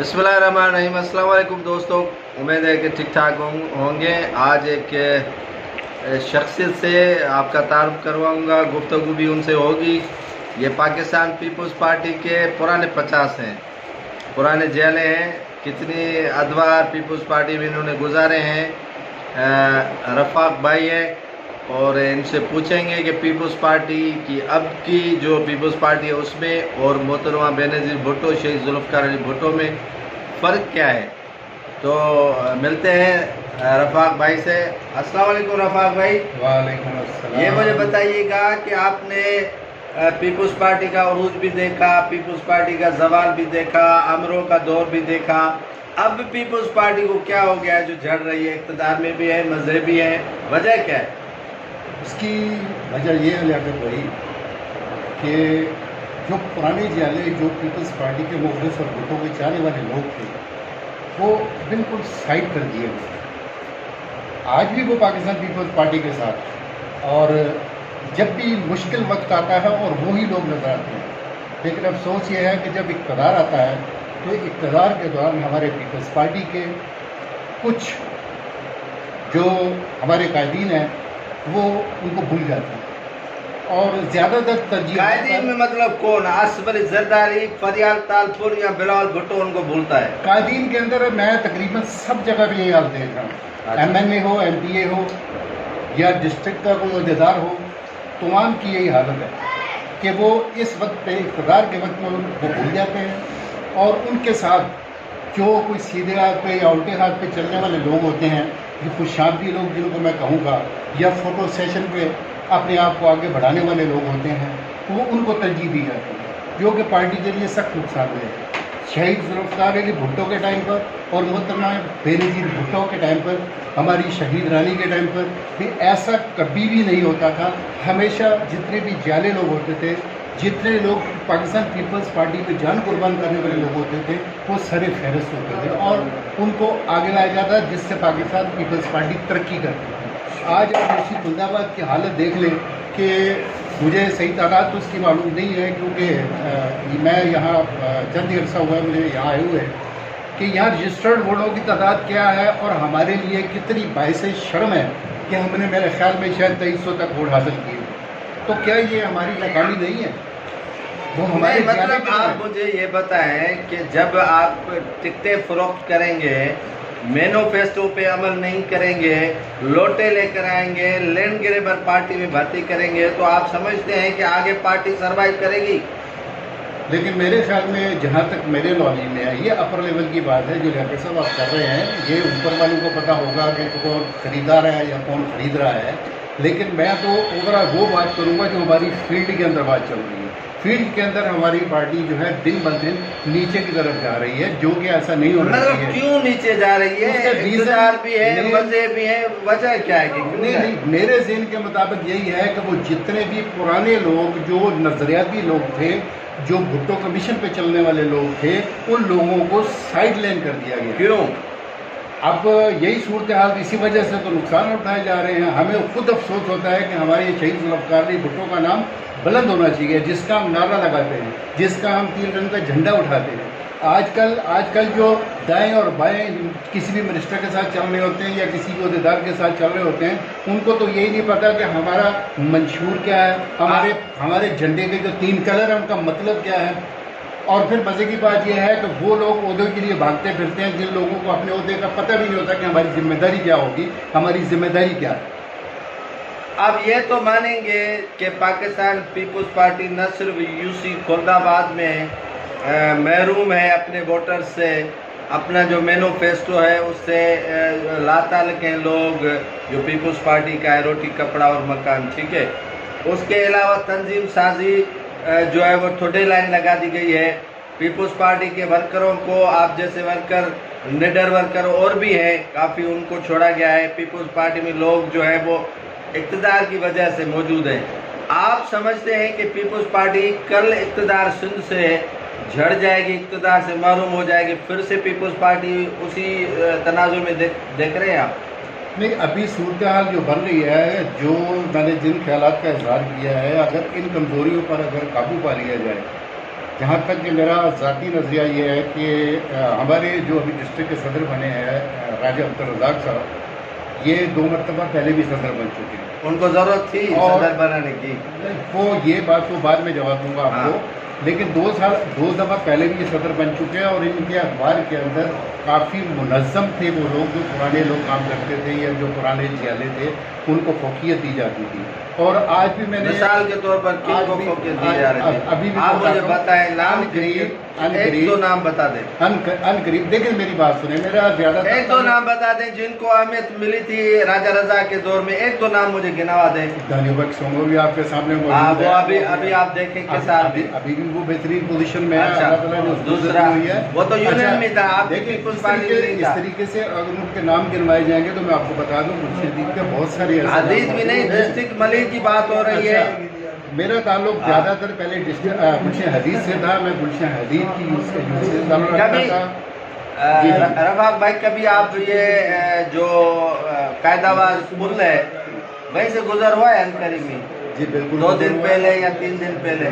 बिस्मिल्लाहिर्रहमानिर्रहीम। अस्सलाम वालेकुम दोस्तों, उम्मीद है कि ठीक ठाक होंगे। आज एक शख्सियत से आपका तारुफ करवाऊंगा, गुफ्तगू भी उनसे होगी। ये पाकिस्तान पीपल्स पार्टी के पुराने 50 हैं, पुराने जेले हैं। कितनी अदवार पीपल्स पार्टी में इन्होंने गुजारे हैं। रफ़ाक भाई है और इनसे पूछेंगे कि पीपल्स पार्टी की अब की जो पीपल्स पार्टी है उसमें और मोहतरमा बेनज़ीर भुट्टो, शहीद जुल्फ़िकार अली भुट्टो में फ़र्क क्या है। तो मिलते हैं रफ़ाक भाई से। अस्सलाम वालेकुम रफ़ाक भाई। वालेकुम अस्सलाम। ये मुझे बताइएगा कि आपने पीपल्स पार्टी का उरूज भी देखा, पीपल्स पार्टी का जवाल भी देखा, अमरों का दौर भी देखा। अब पीपल्स पार्टी को क्या हो गया है जो झड़ रही है, इक़्तिदार में भी है, मज़हबी है, वजह क्या है? इसकी वजह ये है लियाकत भाई कि जो पुराने जाले जो पीपल्स पार्टी के मुखलिस और भुट्टो के चाहने वाले लोग थे वो बिल्कुल साइड कर दिए गए। आज भी वो पाकिस्तान पीपल्स पार्टी के साथ, और जब भी मुश्किल वक्त आता है और वही लोग नजर आते हैं। लेकिन अफसोस ये है कि जब इक़्तिदार आता है तो इक़्तिदार के दौरान हमारे पीपल्स पार्टी के कुछ जो हमारे कायदीन हैं वो उनको भूल जाते हैं और ज़्यादातर तरजीह कायदीन में मतलब कौन? आसिफ अली जरदारी, फरियाल तालपुर या बिलावल भुट्टो उनको भूलता है? कायदीन के अंदर मैं तकरीबन सब जगह भी यही हाल देख रहा हूँ। MNA हो, MPA हो या डिस्ट्रिक्ट का कोई अहदेदार हो, तमाम की यही हालत है कि वो इस वक्त पे इक़्तिदार के वक्त में उनको भूल जाते हैं और उनके साथ जो कोई सीधे हाथ पे या उल्टे हाथ पे चलने वाले लोग होते हैं, जो खुशामदी लोग जिनको मैं कहूँगा, या फ़ोटो सेशन पे अपने आप को आगे बढ़ाने वाले लोग होते हैं, तो वो उनको तरजीह दी जाती है, जो कि पार्टी के लिए सख्त नुकसानदेह है। शहीद जुल्फ़िकार अली भुट्टो के टाइम पर और मोहतरमा बेनज़ीर भुट्टो के टाइम पर, हमारी शहीद रानी के टाइम पर भी ऐसा कभी भी नहीं होता था। हमेशा जितने भी जाले लोग होते थे, जितने लोग पाकिस्तान पीपल्स पार्टी में जान कुर्बान करने वाले लोग होते थे, वो सरे फहरिस्त होते थे और उनको आगे लाया जाता है, जिससे पाकिस्तान पीपल्स पार्टी तरक्की करती है। आज आप यूसी खुलदाबाद की हालत देख लें कि मुझे सही तादाद तो उसकी मालूम नहीं है, क्योंकि मैं यहाँ चंद अर्सा हुआ है मुझे यहाँ आए हुए, कि यहाँ रजिस्टर्ड वोटों की तादाद क्या है और हमारे लिए कितनी बाइस शर्म है कि हमने मेरे ख्याल में शायद 2300 तक वोट हासिल किए। तो क्या ये हमारी नाकामी नहीं है? वो हमारे मतलब आप मुझे ये बताएं कि जब आप टिकटें फरोख्त करेंगे, मैनिफेस्टो पे अमल नहीं करेंगे, लोटे लेकर आएंगे, लैंड ग्रैबर पार्टी में भर्ती करेंगे, तो आप समझते हैं कि आगे पार्टी सर्वाइव करेगी? लेकिन मेरे ख्याल में, जहाँ तक मेरे नॉलेज में है, ये अपर लेवल की बात है जो लियाकत साहब आप कर रहे हैं। ये ऊपर वालों को पता होगा कि कौन खरीदार है या कौन खरीद रहा है, लेकिन मैं तो ओवरऑल वो बात करूँगा जो हमारी फील्ड के अंदर बात चल रही है। फील्ड के अंदर हमारी पार्टी जो है दिन ब दिन नीचे की तरफ जा रही है, जो कि ऐसा नहीं होना चाहिए। मतलब क्यों नीचे जा रही है? इक़्तिदार भी है, मज़हब भी है, वजह क्या है कि नहीं, मेरे ज़हन के मुताबिक यही है कि वो जितने भी पुराने लोग जो नज़रियाती लोग थे, जो भुट्टो कमीशन पे चलने वाले लोग थे, उन लोगों को साइड लाइन कर दिया गया। क्यों? अब यही सूरत हाल, इसी वजह से तो नुकसान उठाए जा रहे हैं। हमें खुद अफसोस होता है कि हमारे शहीद जुल्फ़िकार अली भुट्टो का नाम बुलंद होना चाहिए, जिसका हम नारा लगाते हैं, जिसका हम 3 रंग का झंडा उठाते हैं। आजकल जो दाएं और बाएं किसी भी मिनिस्टर के साथ चल रहे होते हैं या किसी भी अहदेदार के साथ चल रहे होते हैं, उनको तो यही नहीं पता कि हमारा मंशूर क्या है, हमारे झंडे के जो 3 कलर हैं उनका मतलब क्या है। और फिर मज़े की बात यह है कि वो लोग ओहदे के लिए भागते फिरते हैं, जिन लोगों को अपने ओहदे का पता भी नहीं होता कि हमारी जिम्मेदारी क्या होगी, हमारी जिम्मेदारी क्या है। आप ये तो मानेंगे कि पाकिस्तान पीपल्स पार्टी न सिर्फ यूसी खुलदाबाद में महरूम है अपने वोटर से, अपना जो मैनिफेस्टो है उससे लाताल्लुक़ हैं लोग जो पीपल्स पार्टी का है, रोटी कपड़ा और मकान, ठीक है। उसके अलावा तंजीम साजी जो है वो थोड़े लाइन लगा दी गई है। पीपल्स पार्टी के वर्करों को, आप जैसे वर्कर, निडर वर्कर और भी हैं काफ़ी, उनको छोड़ा गया है। पीपल्स पार्टी में लोग जो है वो इक़्तिदार की वजह से मौजूद हैं। आप समझते हैं कि पीपल्स पार्टी कल इक़्तिदार सिंध से झड़ जाएगी, इक़्तिदार से महरूम हो जाएगी, फिर से पीपल्स पार्टी उसी तनाज़ुर में देख रहे हैं आप? नहीं, अभी सूरत हाल जो बन रही है, जो मैंने जिन ख्यालात का इजहार किया है, अगर इन कमज़ोरियों पर अगर काबू पा लिया जाए जहाँ तक कि मेरा ज़ाती नज़रिया ये है कि हमारे जो अभी डिस्ट्रिक्ट के सदर बने हैं राजा अब्दुल रज़ाक साहब, ये 2 मरतबा पहले भी सदर बन चुके हैं। उनको जरूरत थी सदर बनाने की। वो ये बात तो बाद में जवाब दूंगा आपको, लेकिन 2 दफ़ा पहले भी ये सदर बन चुके हैं और इनके अखबार के अंदर काफ़ी मुनज़्ज़म थे वो लोग, जो पुराने लोग काम करते थे या जो पुराने जियाले थे उनको फोकियत दी जाती थी। और आज भी मैंने मिसाल के तौर पर किनको फोकियत दी जा रही थी? अभी भी आप मुझे बताएं, नाम एक दो नाम बता दें। अनकरीब देखिए मेरी बात सुने, मेरा ज़्यादा एक दो नाम बता दें जिनको अहमियत मिली थी राजा रजा के दौर में, एक दो नाम मुझे गिनवा दें। दानियोबक सोमो भी आपके सामने वो अभी आप देखें के साथ अभी भी वो बेहतरीन पोजीशन में है। अच्छा, दूसरा वो तो यूनियन में था। आप देखिए इस तरीके से अगर उनके नाम गिनवाए जाएंगे तो मैं आपको बता दूं मुर्शिद के बहुत सारे हदीस भी नहीं, डिस्ट्रिक्ट मलिक की बात हो रही है। मेरा ताल्लुक ज़्यादातर पहले गुलशन हदीस से था। मैं गुलशन हदीस की रफाक भाई, कभी आप ये जो कायदावाज पुल है वहीं से गुजर हुआ है अनकरी में? जी बिल्कुल, 2 दिन पहले या 3 दिन पहले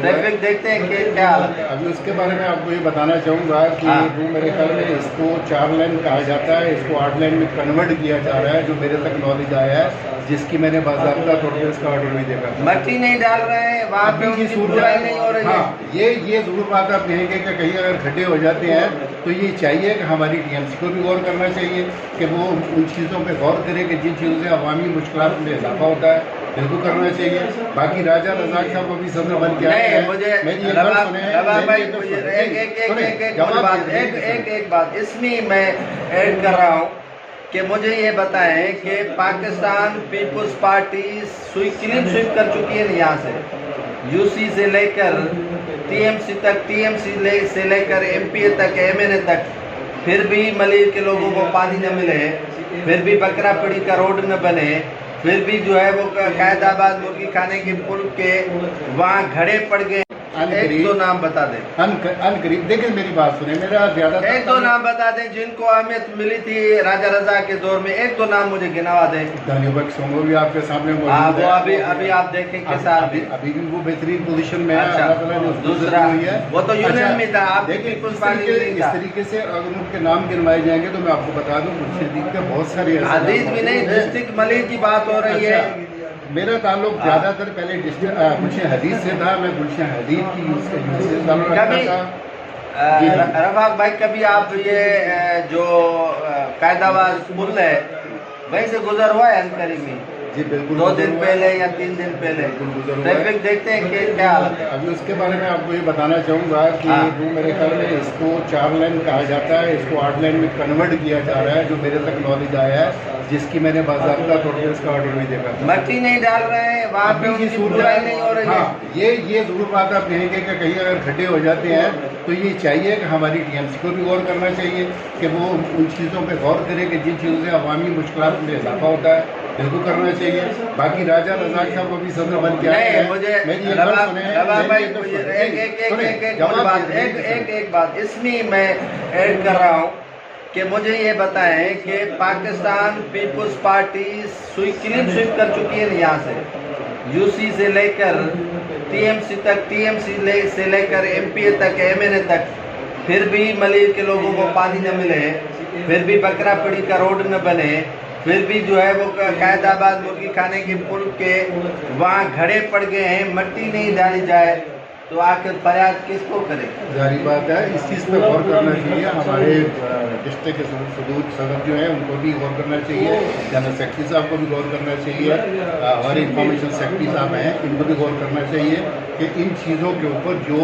ट्रैफिक देखते हैं कि क्या हालत है? अभी उसके बारे में आपको ये बताना चाहूँगा कि वो मेरे ख्याल में इसको 4 लेन कहा जाता है, इसको 8 लेन में कन्वर्ट किया जा रहा है, जो मेरे तक नॉलेज आया है, जिसकी मैंने बाज़ाब्ता तौर पर इसका ऑर्डर भी देखा। मट्टी नहीं डाल रहे हैं वहाँ पे, उनकी बुराई नहीं हो रही है। हाँ, ये ज़रूर बात आप कहेंगे कि कहीं अगर खड्डे हो जाते हैं तो ये चाहिए कि हमारी टीएमसी को भी गौर करना चाहिए कि वो उन चीज़ों पर गौर करे कि जिन चीज़ों से अवामी मुश्किलात में इजाफा होता है, बिल्कुल करना चाहिए। बाकी राजा रज़ाक साहब अभी सदर बन के आए हैं। मुझे एक बात इसमें मैं ऐड कर रहा हूँ कि मुझे ये बताएं कि पाकिस्तान पीपुल्स पार्टी क्लीन स्वीप कर चुकी है यहाँ से, यूसी से लेकर टीएमसी तक, टीएमसी से लेकर एमपीए तक, एमएनए तक, फिर भी मलिर के लोगों को पानी न मिले, फिर भी बकरा पड़ी का रोड न बने, फिर भी जो है वो कायदाबाद मुर्गी खाने के पुल के वहाँ घड़े पड़ गए। एक दो नाम बता दें। अनकरीब देखिए मेरी बात सुने, मेरा ज़्यादा एक दो नाम बता दें जिनको अहमियत मिली थी राजा रजा के दौर में, एक दो नाम मुझे गिनवा दें। दानियोबक सोमो भी आपके सामने वो अभी आप देखें के साथ अभी भी वो बेहतरीन पोजीशन में है। अच्छा, दूसरा वो तो यूनियन में था। आप देखिए इस तरीके से अगर उनके नाम गिनवाए जाएंगे तो मैं आपको बता दूं मुर्शिद के बहुत सारे हदीस भी नहीं, डिस्ट्रिक्ट मलिक की बात हो रही है। मेरा ताल्लुक ज़्यादातर पहले गुलशन हदीस से था। मैं गुलशन हदीस की रफाक भाई, कभी आप ये जो कायदावाज पुल है वहीं से गुजर हुआ है अनकरी में? जी बिल्कुल, 2 दिन पहले या 3 दिन पहले ट्रैफिक देखते हैं कि क्या हालत है? अभी उसके बारे में आपको ये बताना चाहूँगा कि वो मेरे ख्याल में इसको 4 लेन कहा जाता है, इसको 8 लेन में कन्वर्ट किया जा रहा है, जो मेरे तक नॉलेज आया है, जिसकी मैंने बाज़ाब्ता तौर पर इसका ऑर्डर भी देखा। मट्टी नहीं डाल रहे हैं वहाँ पे, उनकी बुराई नहीं हो रही है। हाँ, ये ज़रूर बात आप कहेंगे कि कहीं अगर खड्डे हो जाते हैं तो ये चाहिए कि हमारी टीएमसी को भी गौर करना चाहिए कि वो उन चीज़ों पर गौर करे कि जिन चीज़ों से अवामी मुश्किलात में इजाफा होता है, बिल्कुल करना चाहिए। बाकी राजा रज़ाक साहब अभी सदर बन के आए हैं। मुझे एक बात इसमें मैं ऐड कर रहा हूँ कि मुझे ये बताएं कि पाकिस्तान पीपुल्स पार्टी क्लीन स्वीप कर चुकी है यहाँ से, यूसी से लेकर टीएमसी तक, टीएमसी से लेकर एमपीए तक, एमएनए तक, फिर भी मलिर के लोगों को पानी न मिले, फिर भी बकरा पड़ी का रोड न बने, फिर भी जो है वो कायदाबाद मुर्गी खाने के पुल के वहाँ घड़े पड़ गए हैं, मट्टी नहीं डाली जाए तो आखिर फरियाद किसको करे? जारी बात है, इस चीज़ पर गौर करना चाहिए। हमारे डिस्ट्रिक्ट के सदर जो है उनको भी गौर करना चाहिए, जनरल सेक्रेटरी साहब को भी गौर करना चाहिए, हमारे इंफॉर्मेशन सेक्रेटरी साहब हैं इनको भी गौर करना चाहिए कि इन चीज़ों के ऊपर जो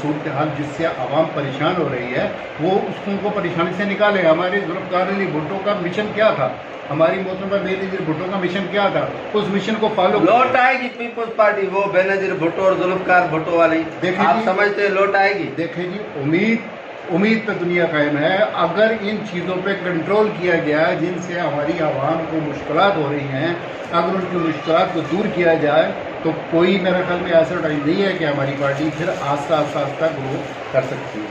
सूरत हाल जिससे आवाम परेशान हो रही है वो उनको परेशानी से निकाले। हमारे जुल्फ़िकार अली भुट्टो का मिशन क्या था, हमारी मोहतरमा बेनज़ीर भुट्टो का मिशन क्या था, उस मिशन को फॉलो लौट आएगी पीपुल्स पार्टी, वो बेनज़ीर भुट्टो और जुल्फ़िकार भुट्टो वाली आप समझते हैं लौट आएगी? देखें जी, उम्मीद पे दुनिया कायम है। अगर इन चीज़ों पे कंट्रोल किया गया जिनसे हमारी आवाम को मुश्किलात हो रही हैं, अगर उनकी मुश्किलात को दूर किया जाए तो कोई मेरे ख्याल में ऐसा टाइम नहीं है कि हमारी पार्टी फिर आस्ता आस्ता ग्रो कर सकती है।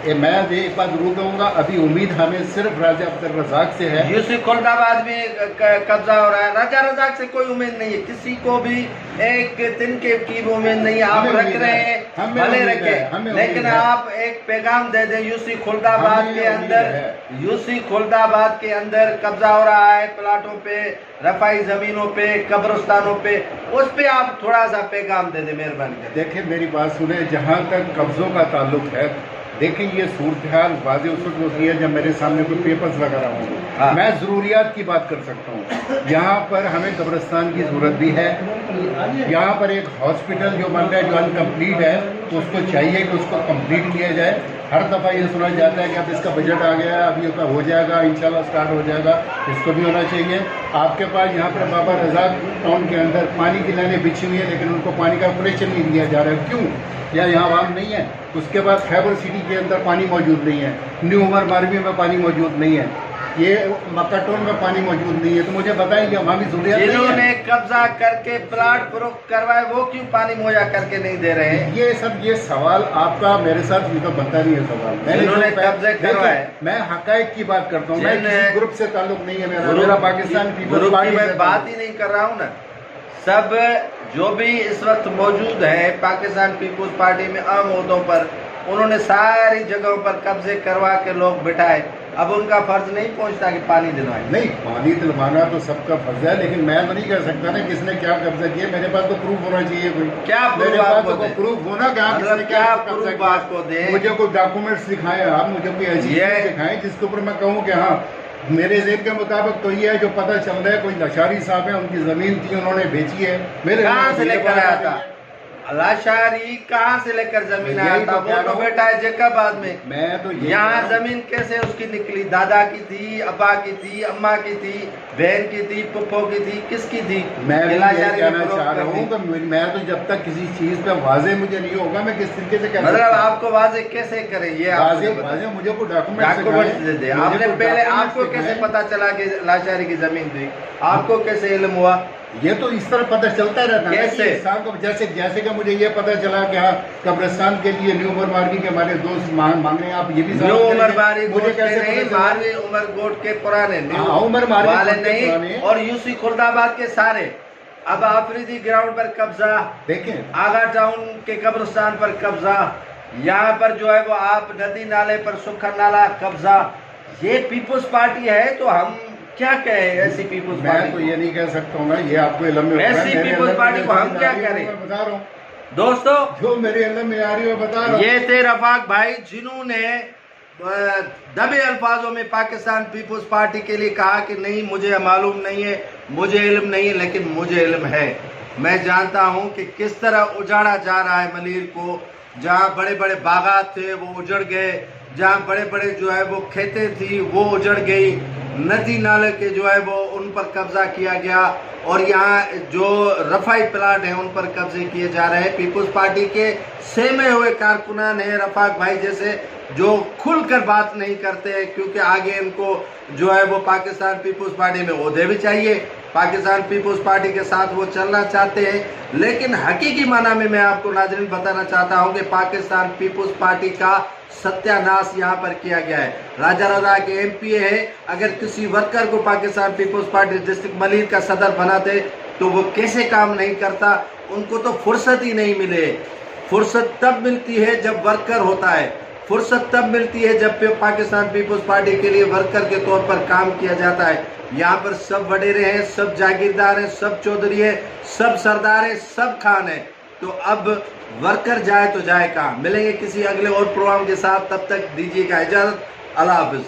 मैं एक बात जरूर कहूँगा, अभी उम्मीद हमें सिर्फ राजा अब्दुल रज़ाक से है। यूसी खुल्दाबाद में कब्जा हो रहा है, राजा रज़ाक से कोई उम्मीद नहीं है, किसी को भी एक तिनके की उम्मीद नहीं है। आप रख रहे हैं भले रखे, लेकिन आप एक पैगाम दे दें यूसी खुल्दाबाद के अंदर, यूसी खुल्दाबाद के अंदर कब्जा हो रहा है प्लाटों पे, रफाई जमीनों पे, कब्रिस्तानों पे, उस पे आप थोड़ा सा पैगाम दे दें मेहरबानी। देखिए मेरी बात सुने, जहाँ तक कब्जों का ताल्लुक है, देखिए ये सूरत हाल वाज़े उस वक्त होती है जब मेरे सामने कोई पेपर्स वगैरह होंगे। हाँ। मैं ज़रूरियात की बात कर सकता हूँ। यहाँ पर हमें कब्रिस्तान की ज़रूरत भी है, यहाँ पर एक हॉस्पिटल जो बन रहा है जो अनकम्प्लीट है, तो उसको चाहिए कि उसको कंप्लीट किया जाए। हर दफ़ा ये सुना जाता है कि अब इसका बजट आ गया, अब ये हो जाएगा, इंशाल्लाह स्टार्ट हो जाएगा, इसको भी होना चाहिए। आपके पास यहाँ पर बाबा रज़ाक टाउन के अंदर पानी की लाइनें बिछी हुई है, लेकिन उनको पानी का कनेक्शन नहीं दिया जा रहा है, क्यों? या यहाँ आवाम नहीं है। उसके बाद खैबर सिटी के अंदर पानी मौजूद नहीं है, न्यू उमर मारवी में पानी मौजूद नहीं है, ये मक्का टाउन में पानी मौजूद नहीं है। तो मुझे बताइए हमारी ज़रूरत नहीं है। जिन्होंने कब्जा करके प्लाट फरोख्त करवाए वो क्यों पानी मुहैया करके नहीं दे रहे हैं? ये सवाल आपका मेरे साथ ये तो बनता नहीं है सवाल। जिन्होंने कब्जे करवाए, मैं हकायक की बात करता हूँ, मैं किसी ग्रुप से ताल्लुक नहीं है मेरा पाकिस्तान पीपल्स पार्टी में बात ही नहीं कर रहा हूँ ना। सब जो भी इस वक्त मौजूद है पाकिस्तान पीपल्स पार्टी में आम ओहदों पर, उन्होंने सारी जगहों पर कब्जे करवा के लोग बिठाए। अब उनका फर्ज नहीं पहुंचता कि पानी दिलवाए। नहीं, पानी दिलवाना तो सबका फर्ज है, लेकिन मैं तो नहीं कह सकता ना किसने क्या कब्जा किया। मेरे पास तो प्रूफ होना चाहिए। कोई क्या मेरे पास तो प्रूफ होना, क्या प्रूफ आपको दे? मुझे कोई डॉक्यूमेंट्स दिखाएं आप, मुझे कोई ऐसी चीज दिखाएं जिसके ऊपर मैं कहूँ कि हाँ मेरे ज़ेहन के मुताबिक तो ये है जो पता चल रहा है। कोई लाशारी साहब है, उनकी जमीन थी, उन्होंने बेची है। मेरे कहाँ से लेकर आया था लाशारी? कहाँ से लेकर जमीन आया था? वो तो बेटा है जैकबाद में। मैं तो यहाँ जमीन कैसे उसकी निकली? दादा की थी, अब्बा की थी, अम्मा की थी, बहन की थी, पुप्पो की थी, किसकी थी? मैं भी कहना चाह रहा हूँ कि मैं तो जब तक किसी चीज पे वाजे मुझे नहीं होगा, मैं किस तरीके से मतलब आपको वाजे कैसे करें? ये वाजे मुझे कोई डॉक्यूमेंट दे दे। आपने पहले आपको कैसे पता चला कि लाशारी की जमीन थी? आपको कैसे इल्म हुआ? ये तो इस तरह पता चलता रहता है कैसे? जैसे कि मुझे ये पता चला कि हाँ कब्रिस्तान के लिए न्यू उमर मार्गी के हमारे दोस्त मांग रहे हैं। आप ये भी न्यू उमर मार्गी मुझे कैसे नहीं, मारवी उमर गोट के पुराने उमर मार्गी वाले नहीं, और यूसी खुल्दाबाद के सारे। अब आफरीदी ग्राउंड पर कब्जा, देखें आगा टाउन के कब्रिस्तान पर कब्जा, यहाँ पर जो है वो आप नदी नाले पर सुखा नाला कब्जा। ये पीपुल्स पार्टी है तो हम क्या कहें ऐसी पीपुल्स पार्टी? मैं तो ये नहीं कह सकता हूँ ना, ये आपको इल्म में ऐसी पीपुल्स पार्टी को हम क्या करें? बता रहा हूँ दोस्तों, जो मेरे इल्म में आ रही है बता रहा हूँ। ये थे रफाक भाई जिन्होंने दबे अल्फाजों में पाकिस्तान पीपुल्स पार्टी के लिए कहा कि नहीं मुझे मालूम नहीं है, मुझे इल्म नहीं है, लेकिन मुझे इल्म है। मैं जानता हूं कि किस तरह उजाड़ा जा रहा है मलीर को। जहां बड़े बड़े बागात थे वो उजड़ गए, जहां बड़े बड़े जो है वो खेतें थी वो उजड़ गई, नदी नाले के जो है वो उन पर कब्जा किया गया, और यहाँ जो रफाई प्लाट हैं उन पर कब्जे किए जा रहे हैं। पीपुल्स पार्टी के सेमे हुए कारकुनान हैं रफाक भाई जैसे, जो खुलकर बात नहीं करते हैं, क्योंकि आगे इनको जो है वो पाकिस्तान पीपुल्स पार्टी में ओहदे भी चाहिए, पाकिस्तान पीपुल्स पार्टी के साथ वो चलना चाहते हैं। लेकिन हकीकी माना में मैं आपको नाज़रीन बताना चाहता हूं कि पाकिस्तान पीपुल्स पार्टी का सत्यानाश यहाँ पर किया गया है। राजा रज़ाक के एमपीए है, अगर किसी वर्कर को पाकिस्तान पीपुल्स पार्टी डिस्ट्रिक्ट मलीर का सदर बनाते तो वो कैसे काम नहीं करता? उनको तो फुर्सत ही नहीं मिले। फुर्सत तब मिलती है जब वर्कर होता है, फुर्सत तब मिलती है जब पाकिस्तान पीपुल्स पार्टी के लिए वर्कर के तौर पर काम किया जाता है। यहाँ पर सब वडेरे हैं, सब जागीरदार हैं, सब चौधरी हैं, सब सरदार हैं, सब खान हैं। तो अब वर्कर जाए तो जाए कहाँ? मिलेंगे किसी अगले और प्रोग्राम के साथ, तब तक दीजिएगा इजाज़त। अल्लाह हाफिज़।